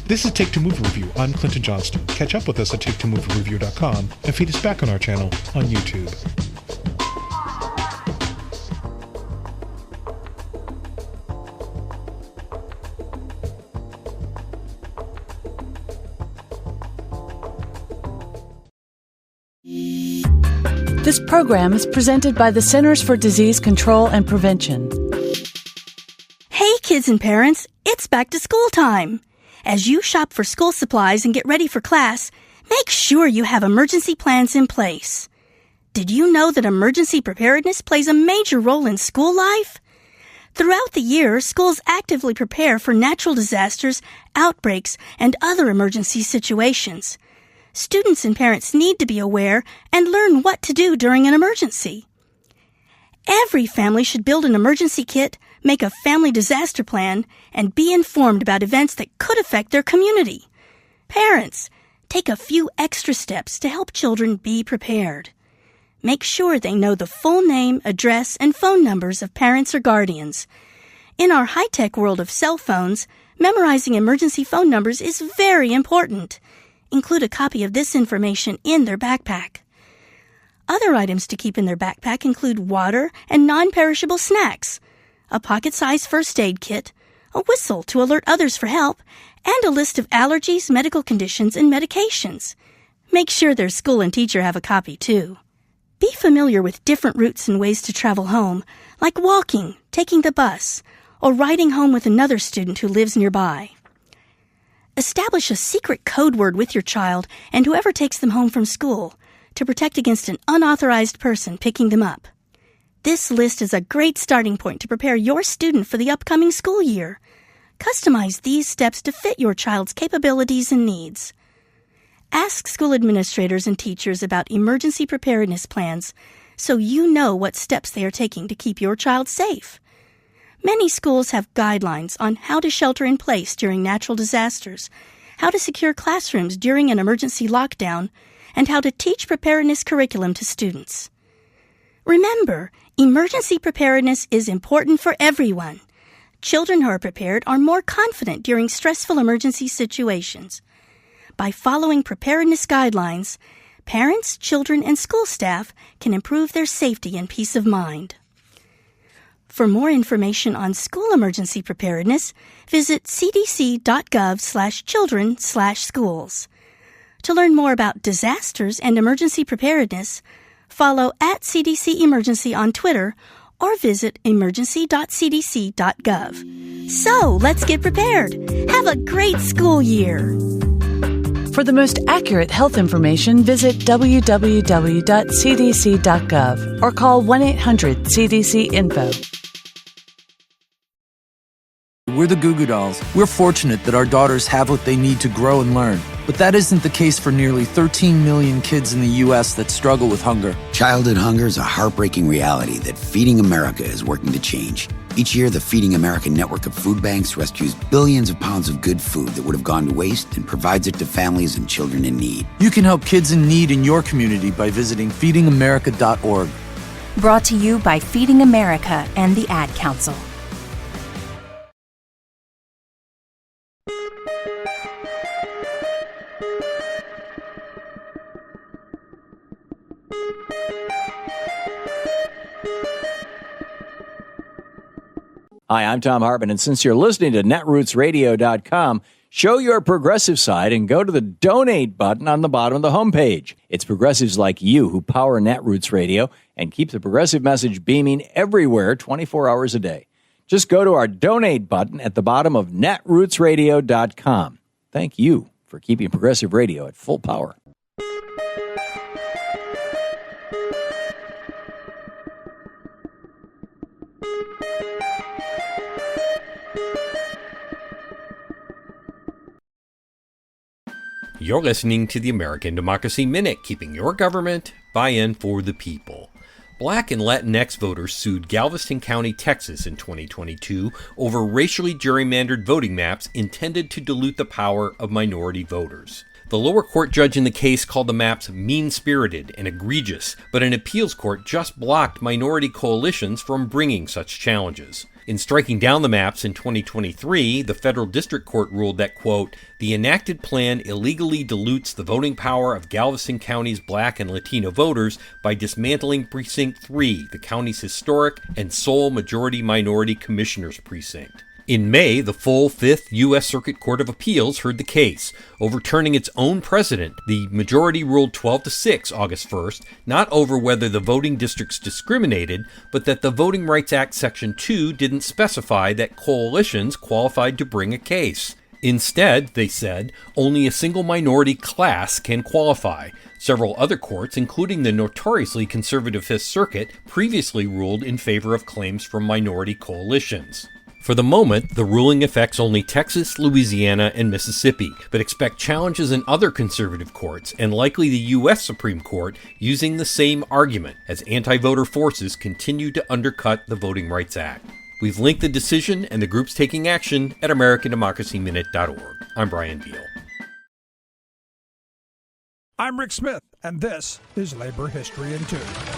This is Take Two Movie Review. I'm Clinton Johnston. Catch up with us at take2moviereview.com and feed us back on our channel on YouTube. This program is presented by the Centers for Disease Control and Prevention. Hey kids and parents, it's back to school time. As you shop for school supplies and get ready for class, make sure you have emergency plans in place. Did you know that emergency preparedness plays a major role in school life? Throughout the year, schools actively prepare for natural disasters, outbreaks, and other emergency situations. Students and parents need to be aware and learn what to do during an emergency. Every family should build an emergency kit, make a family disaster plan, and be informed about events that could affect their community. Parents, take a few extra steps to help children be prepared. Make sure they know the full name, address, and phone numbers of parents or guardians. In our high-tech world of cell phones, memorizing emergency phone numbers is very important. Include a copy of this information in their backpack. Other items to keep in their backpack include water and non-perishable snacks, a pocket-sized first aid kit, a whistle to alert others for help, and a list of allergies, medical conditions, and medications. Make sure their school and teacher have a copy, too. Be familiar with different routes and ways to travel home, like walking, taking the bus, or riding home with another student who lives nearby. Establish a secret code word with your child and whoever takes them home from school to protect against an unauthorized person picking them up. This list is a great starting point to prepare your student for the upcoming school year. Customize these steps to fit your child's capabilities and needs. Ask school administrators and teachers about emergency preparedness plans so you know what steps they are taking to keep your child safe. Many schools have guidelines on how to shelter in place during natural disasters, how to secure classrooms during an emergency lockdown, and how to teach preparedness curriculum to students. Remember, emergency preparedness is important for everyone. Children who are prepared are more confident during stressful emergency situations. By following preparedness guidelines, parents, children, and school staff can improve their safety and peace of mind. For more information on school emergency preparedness, visit cdc.gov/children/schools. To learn more about disasters and emergency preparedness, follow @CDC Emergency on Twitter or visit emergency.cdc.gov. So, let's get prepared. Have a great school year. For the most accurate health information, visit www.cdc.gov or call 1-800-CDC-INFO. We're the Goo Goo Dolls. We're fortunate that our daughters have what they need to grow and learn. But that isn't the case for nearly 13 million kids in the U.S. that struggle with hunger. Childhood hunger is a heartbreaking reality that Feeding America is working to change. Each year, the Feeding America network of food banks rescues billions of pounds of good food that would have gone to waste and provides it to families and children in need. You can help kids in need in your community by visiting feedingamerica.org. Brought to you by Feeding America and the Ad Council. Hi, I'm Tom Hartman, and since you're listening to netrootsradio.com, show your progressive side and go to the donate button on the bottom of the homepage. It's progressives like you who power Netroots Radio and keep the progressive message beaming everywhere 24 hours a day. Just go to our donate button at the bottom of netrootsradio.com. Thank you for keeping progressive radio at full power. You're listening to the American Democracy Minute, keeping your government buy-in for the people. Black and Latinx voters sued Galveston County, Texas in 2022 over racially gerrymandered voting maps intended to dilute the power of minority voters. The lower court judge in the case called the maps mean-spirited and egregious, but an appeals court just blocked minority coalitions from bringing such challenges. In striking down the maps in 2023, the federal district court ruled that, quote, the enacted plan illegally dilutes the voting power of Galveston County's Black and Latino voters by dismantling Precinct 3, the county's historic and sole majority-minority commissioner's precinct. In May, the full Fifth U.S. Circuit Court of Appeals heard the case, overturning its own precedent. The majority ruled 12-6 August 1st, not over whether the voting districts discriminated, but that the Voting Rights Act Section 2 didn't specify that coalitions qualified to bring a case. Instead, they said, only a single minority class can qualify. Several other courts, including the notoriously conservative Fifth Circuit, previously ruled in favor of claims from minority coalitions. For the moment, the ruling affects only Texas, Louisiana, and Mississippi, but expect challenges in other conservative courts and likely the U.S. Supreme Court using the same argument as anti-voter forces continue to undercut the Voting Rights Act. We've linked the decision and the groups taking action at AmericanDemocracyMinute.org. I'm Brian Beal. I'm Rick Smith, and this is Labor History in 2.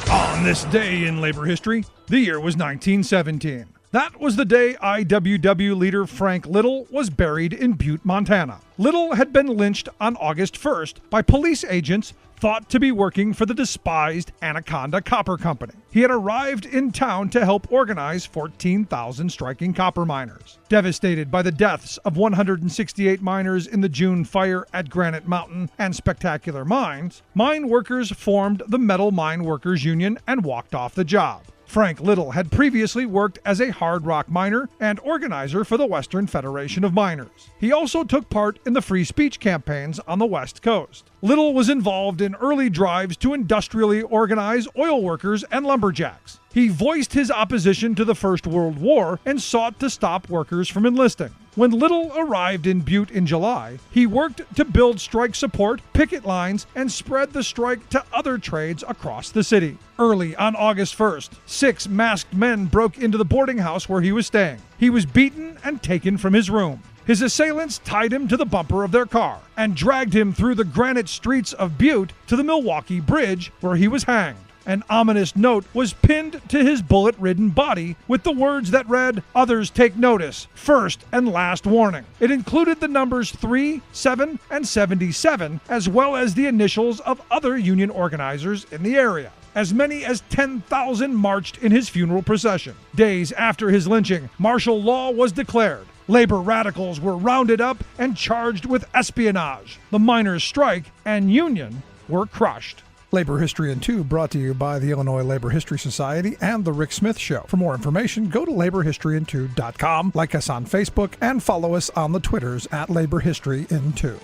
On this day in labor history, the year was 1917. That was the day IWW leader Frank Little was buried in Butte, Montana. Little had been lynched on August 1st by police agents thought to be working for the despised Anaconda Copper Company. He had arrived in town to help organize 14,000 striking copper miners. Devastated by the deaths of 168 miners in the June fire at Granite Mountain and Spectacular Mines, mine workers formed the Metal Mine Workers Union and walked off the job. Frank Little had previously worked as a hard rock miner and organizer for the Western Federation of Miners. He also took part in the free speech campaigns on the West Coast. Little was involved in early drives to industrially organize oil workers and lumberjacks. He voiced his opposition to the First World War and sought to stop workers from enlisting. When Little arrived in Butte in July, he worked to build strike support, picket lines, and spread the strike to other trades across the city. Early on August 1st, 6 masked men broke into the boarding house where he was staying. He was beaten and taken from his room. His assailants tied him to the bumper of their car and dragged him through the granite streets of Butte to the Milwaukee Bridge, where he was hanged. An ominous note was pinned to his bullet-ridden body with the words that read, "Others take notice, first and last warning." It included the numbers 3, 7, and 77, as well as the initials of other union organizers in the area. As many as 10,000 marched in his funeral procession. Days after his lynching, martial law was declared. Labor radicals were rounded up and charged with espionage. The miners' strike and union were crushed. Labor History in 2 brought to you by the Illinois Labor History Society and The Rick Smith Show. For more information, go to laborhistoryin2.com, like us on Facebook, and follow us on the Twitters at Labor History in 2.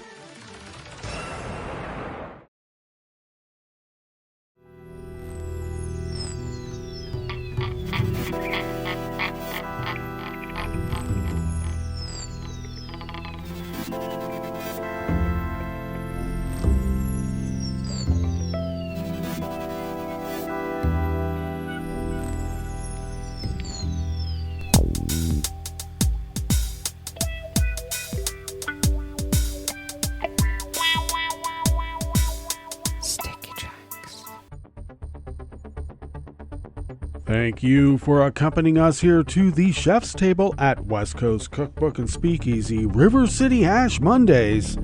Thank you for accompanying us here to the Chef's Table at West Coast Cookbook and Speakeasy, River City Hash Mondays.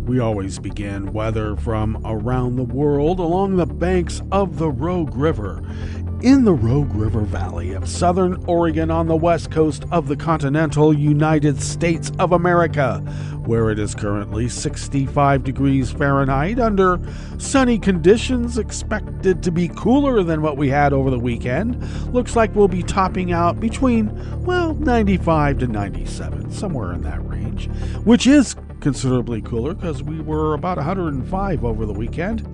We always begin weather from around the world along the banks of the Rogue River. In the Rogue River Valley of southern Oregon on the west coast of the continental United States of America, where it is currently 65 degrees Fahrenheit under sunny conditions, expected to be cooler than what we had over the weekend. Looks like we'll be topping out between, 95 to 97, somewhere in that range, which is considerably cooler because we were about 105 over the weekend.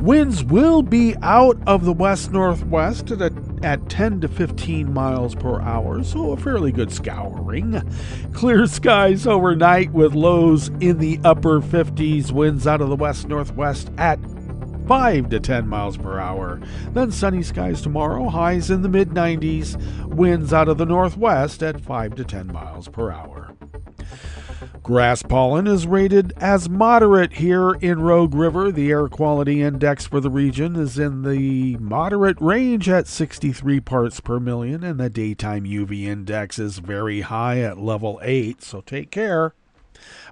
Winds will be out of the west-northwest at 10 to 15 miles per hour, so a fairly good scouring. Clear skies overnight with lows in the upper 50s, winds out of the west-northwest at 5 to 10 miles per hour. Then sunny skies tomorrow, highs in the mid-90s, winds out of the northwest at 5 to 10 miles per hour. Grass pollen is rated as moderate here in Rogue River. The air quality index for the region is in the moderate range at 63 parts per million, and the daytime UV index is very high at level 8, so take care.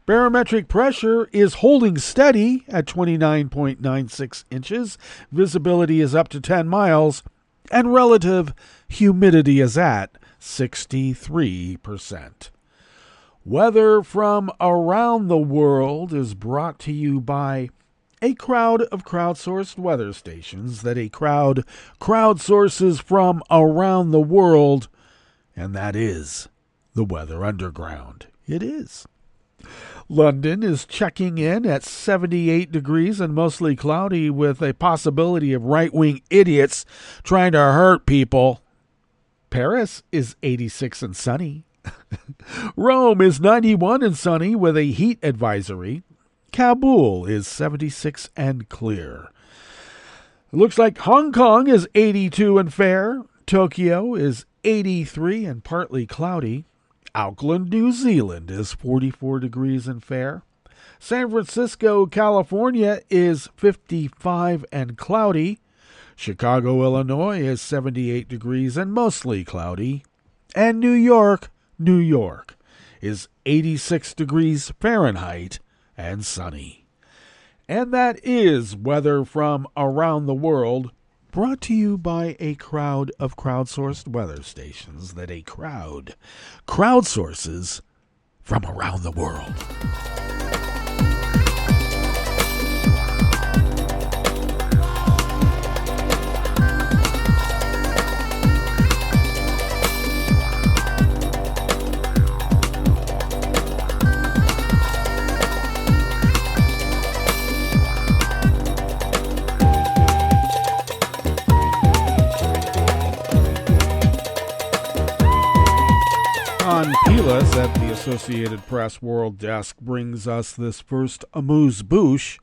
Barometric pressure is holding steady at 29.96 inches. Visibility is up to 10 miles, and relative humidity is at 63%. Weather from around the world is brought to you by a crowd of crowdsourced weather stations that a crowd crowdsources from around the world, and that is the Weather Underground. It is. London is checking in at 78 degrees and mostly cloudy with a possibility of right-wing idiots trying to hurt people. Paris is 86 and sunny. Rome is 91 and sunny with a heat advisory. Kabul is 76 and clear. It looks like Hong Kong is 82 and fair. Tokyo is 83 and partly cloudy. Auckland, New Zealand is 44 degrees and fair. San Francisco, California is 55 and cloudy. Chicago, Illinois is 78 degrees and mostly cloudy. And New York is 86 degrees Fahrenheit and sunny. And that is weather from around the world, brought to you by a crowd of crowdsourced weather stations that a crowd crowdsources from around the world. John Pilas at the Associated Press World Desk brings us this first amuse-bouche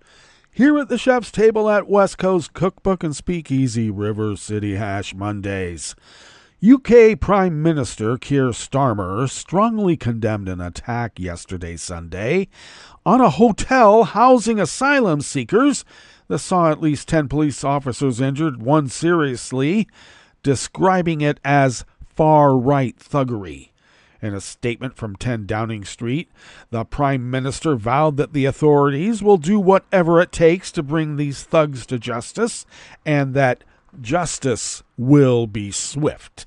here at the Chef's Table at West Coast Cookbook and Speakeasy, River City Hash Mondays. UK Prime Minister Keir Starmer strongly condemned an attack yesterday, Sunday, on a hotel housing asylum seekers that saw at least 10 police officers injured, one seriously, describing it as far-right thuggery. In a statement from 10 Downing Street, the Prime Minister vowed that the authorities will do whatever it takes to bring these thugs to justice, and that justice will be swift.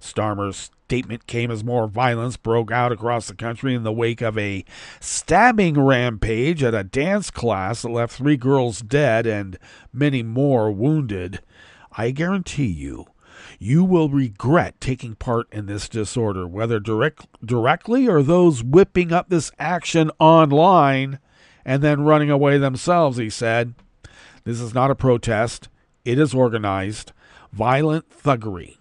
Starmer's statement came as more violence broke out across the country in the wake of a stabbing rampage at a dance class that left 3 girls dead and many more wounded. I guarantee you, you will regret taking part in this disorder, whether directly or those whipping up this action online and then running away themselves, he said. This is not a protest. It is organized, violent thuggery,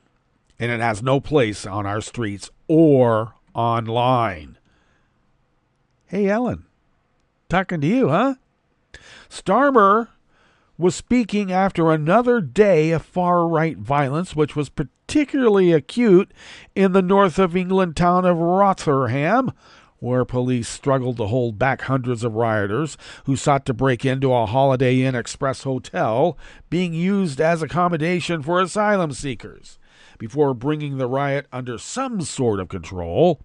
and it has no place on our streets or online. Hey, Ellen, talking to you, huh? Starmer was speaking after another day of far-right violence, which was particularly acute in the north of England town of Rotherham, where police struggled to hold back hundreds of rioters who sought to break into a Holiday Inn Express hotel being used as accommodation for asylum seekers. Before bringing the riot under some sort of control,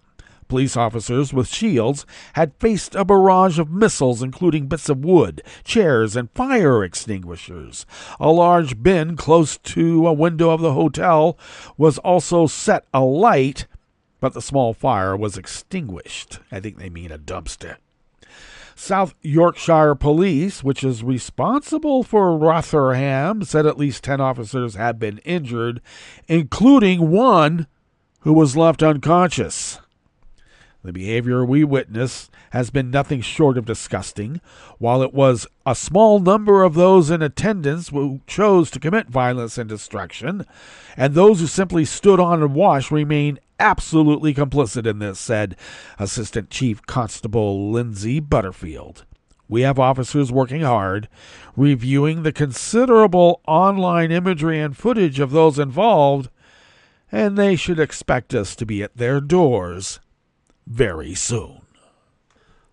police officers with shields had faced a barrage of missiles, including bits of wood, chairs, and fire extinguishers. A large bin close to a window of the hotel was also set alight, but the small fire was extinguished. I think they mean a dumpster. South Yorkshire Police, which is responsible for Rotherham, said at least 10 officers have been injured, including one who was left unconscious. The behavior we witnessed has been nothing short of disgusting. While it was a small number of those in attendance who chose to commit violence and destruction, and those who simply stood on and watched remain absolutely complicit in this, said Assistant Chief Constable Lindsay Butterfield. We have officers working hard, reviewing the considerable online imagery and footage of those involved, and they should expect us to be at their doors very soon.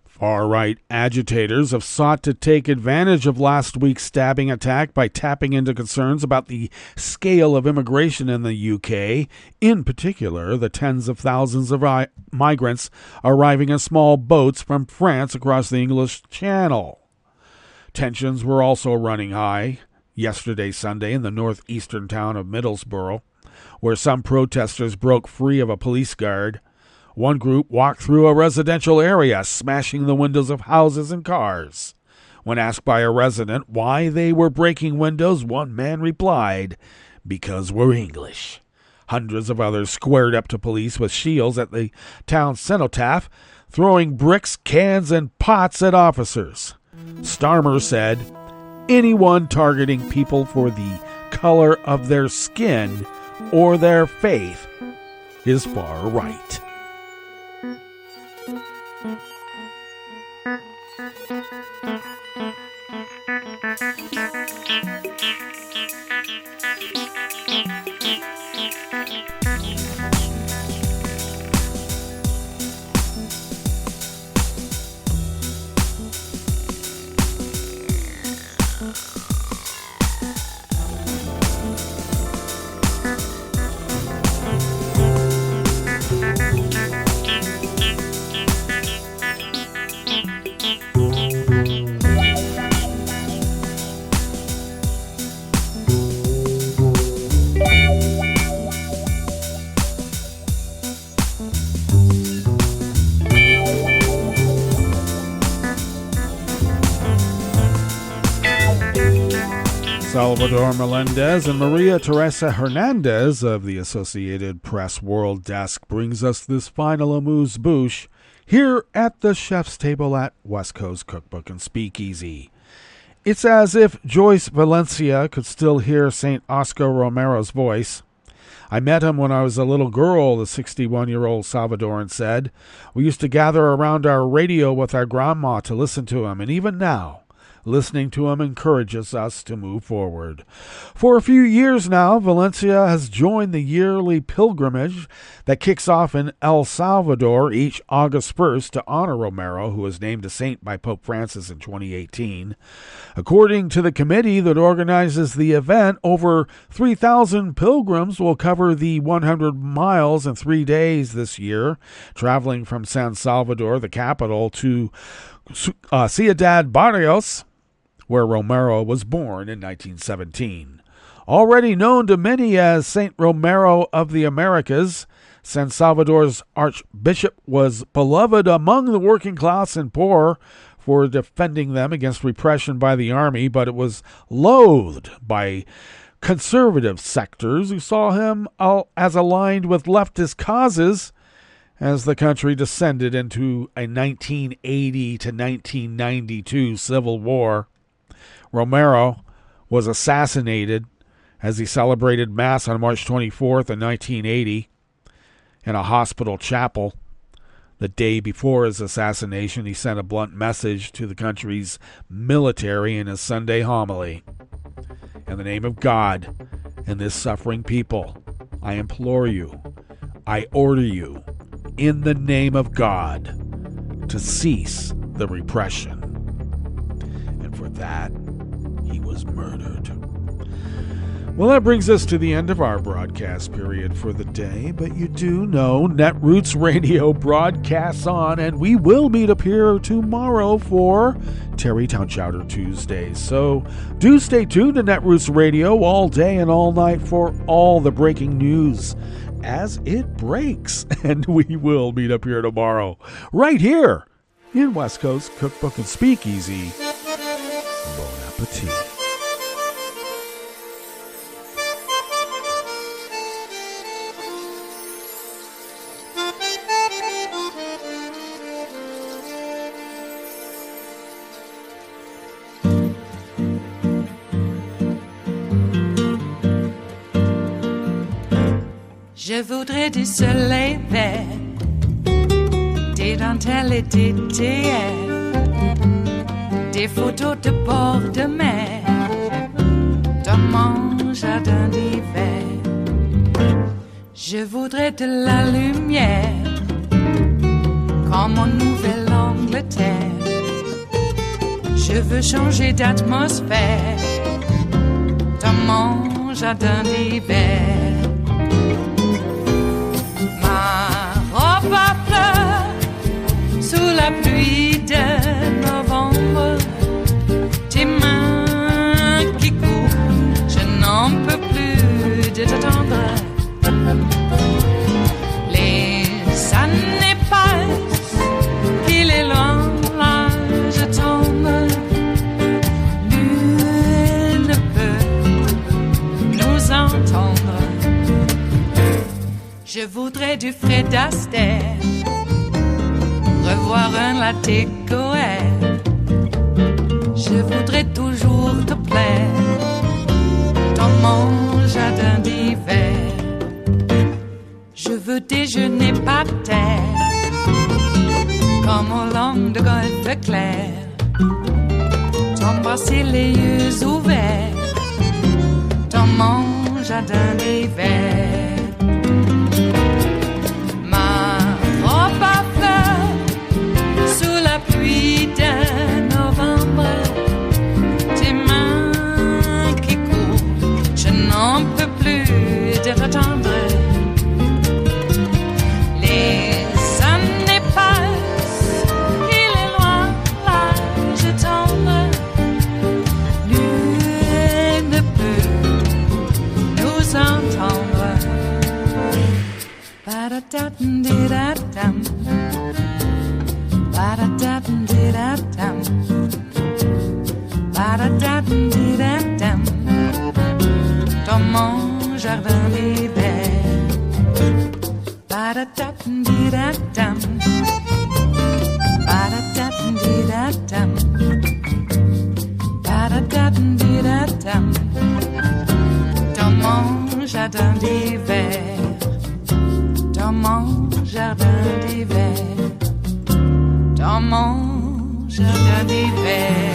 Far-right agitators have sought to take advantage of last week's stabbing attack by tapping into concerns about the scale of immigration in the UK, in particular the tens of thousands of migrants arriving in small boats from France across the English Channel. Tensions were also running high yesterday, Sunday, in the northeastern town of Middlesbrough, where some protesters broke free of a police guard. One group walked through a residential area, smashing the windows of houses and cars. When asked by a resident why they were breaking windows, one man replied, "Because we're English." Hundreds of others squared up to police with shields at the town cenotaph, throwing bricks, cans, and pots at officers. Starmer said, "Anyone targeting people for the color of their skin or their faith is far right." Salvador Melendez and Maria Teresa Hernandez of the Associated Press World Desk brings us this final amuse-bouche here at the chef's table at West Coast Cookbook and Speakeasy. It's as if Joyce Valencia could still hear St. Oscar Romero's voice. "I met him when I was a little girl," the 61-year-old Salvadoran said. "We used to gather around our radio with our grandma to listen to him, and even now, Listening to him encourages us to move forward. For a few years now, Valencia has joined the yearly pilgrimage that kicks off in El Salvador each August 1st to honor Romero, who was named a saint by Pope Francis in 2018. According to the committee that organizes the event, over 3,000 pilgrims will cover the 100 miles in 3 days this year, traveling from San Salvador, the capital, to Ciudad Barrios, where Romero was born in 1917. Already known to many as Saint Romero of the Americas, San Salvador's archbishop was beloved among the working class and poor for defending them against repression by the army, but it was loathed by conservative sectors who saw him as aligned with leftist causes as the country descended into a 1980 to 1992 civil war. Romero was assassinated as he celebrated Mass on March 24th in 1980 in a hospital chapel. The day before his assassination, he sent a blunt message to the country's military in his Sunday homily. In the name of God and this suffering people, I implore you, I order you, in the name of God, to cease the repression. And for that, he was murdered. Well, that brings us to the end of our broadcast period for the day, but you do know Netroots Radio broadcasts on, and we will meet up here tomorrow for Terrytown Chowder Tuesdays. So do stay tuned to Netroots Radio all day and all night for all the breaking news as it breaks, and we will meet up here tomorrow, right here in West Coast Cookbook and Speakeasy. Bon appetit. Je voudrais du soleil vert, des dentelles et des théières, des photos de bord de mer, dans mon jardin d'hiver. Je voudrais de la lumière, comme en Nouvelle-Angleterre. Je veux changer d'atmosphère, dans mon jardin d'hiver. À fleurs sous la pluie de novembre, tes mains qui courent, je n'en peux plus de t'attendre. Les années passent, qu'il est loin, là je tombe. Nul ne peut nous entendre. Je voudrais du Fred Astaire, revoir un latte Goer. Je voudrais toujours te plaire dans mon jardin d'hiver. Je veux déjeuner par terre, comme au long de golfe clair. T'embrasser les yeux ouverts dans mon jardin d'hiver. Pluie de novembre, tes mains qui courent, je n'en peux plus de t'attendre. Les années passent, il est loin, là je tombe. Nul ne peut nous entendre. Ba-da-da-dum-di-da-dum. Ba-da-da-dum-di-da-dum. Ba-da-da-dum-di-da-dum. Dans mon jardin d'hiver. Ba-da-da-dum-di-da-dum. Ba-da-da-dum-di-da-dum. Ba-da-da-dum-di-da-dum. Dans mon jardin d'hiver. Dans mon jardin d'hiver. Dans mon jardin d'hiver.